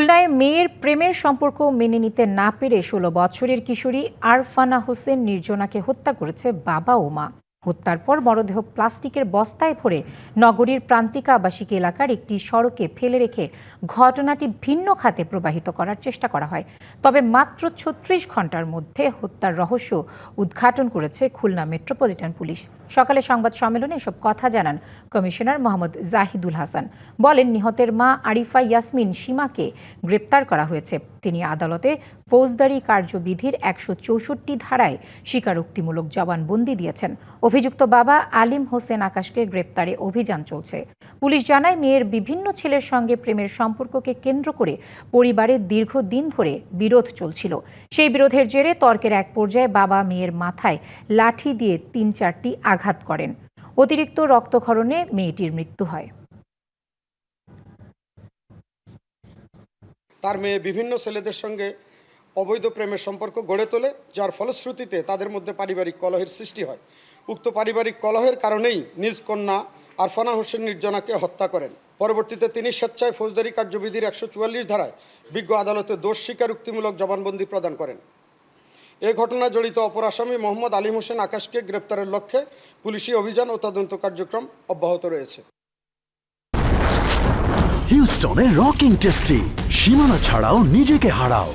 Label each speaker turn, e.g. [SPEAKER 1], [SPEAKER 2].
[SPEAKER 1] খুলনায় মেয়ের প্রেমের সম্পর্ক মেনে নিতে না পেরে ১৬ বছরের কিশোরী আরফানা হোসেন নির্জনাকে হত্যা করেছে বাবা ও মা। হত্যার পর মরদেহ প্লাস্টিকের বস্তায় ভরে নগরীর প্রান্তিক আবাসিক এলাকার একটি সড়কে ফেলে রেখে ঘটনাটি ভিন্ন খাতে প্রবাহিত করার চেষ্টা করা হয়। তবে মাত্র ৩৬ ঘন্টার মধ্যে হত্যার রহস্য উদ্ঘাটন করেছে খুলনা মেট্রোপলিটন পুলিশ। সকালে সংবাদ সম্মেলনে এসব কথা জানান কমিশনার মোহাম্মদ জাহিদুল হাসান। বলেন, নিহতের মা আরিফা ইয়াসমিন সীমাকে গ্রেপ্তার করা হয়েছে। তিনি আদালতে ফৌজদারি কার্যবিধির ১৬৪ ধারায় স্বীকারোক্তিমূলক জবানবন্দি দিয়েছেন। অভিযুক্ত বাবা আলিম হোসেন আকাশকে গ্রেপ্তারে অভিযান চলছে। পুলিশ জানায়, মেয়ের বিভিন্ন ছেলের সঙ্গে প্রেমের সম্পর্ককে কেন্দ্র করে পরিবারে দীর্ঘদিন ধরে বিরোধ চলছিল। সেই বিরোধের জেরে তর্কের এক পর্যায়ে বাবা মেয়ের মাথায় লাঠি দিয়ে ৩-৪টি আঘাত করেন। অতিরিক্ত রক্তক্ষরণে মেয়েটির মৃত্যু হয়।
[SPEAKER 2] তার মেয়ে বিভিন্ন ছেলেদের সঙ্গে অবৈধ প্রেমের সম্পর্ক গড়ে তোলে, যার ফলশ্রুতিতে তাদের মধ্যে পারিবারিক কলহের সৃষ্টি হয়। উক্ত পারিবারিক কলহের কারণেই নিজ কন্যা আরফানা হোসেন নির্জনাকে হত্যা করেন। পরবর্তীতে তিনি স্বেচ্ছায় ফৌজদারি কার্যবিধির ১৪৪ ধারায় বিজ্ঞ আদালতে দোষ স্বীকারোক্তিমূলক জবানবন্দি প্রদান করেন। এ ঘটনায় জড়িত অপর আসামি মোহাম্মদ আলিম হোসেন আকাশকে গ্রেপ্তারের লক্ষ্যে পুলিশি অভিযান ও তদন্ত কার্যক্রম অব্যাহত রয়েছে।
[SPEAKER 3] হিউস্টনে রকিং টেস্টি, সীমানা ছাড়াও নিজেকে হারাও।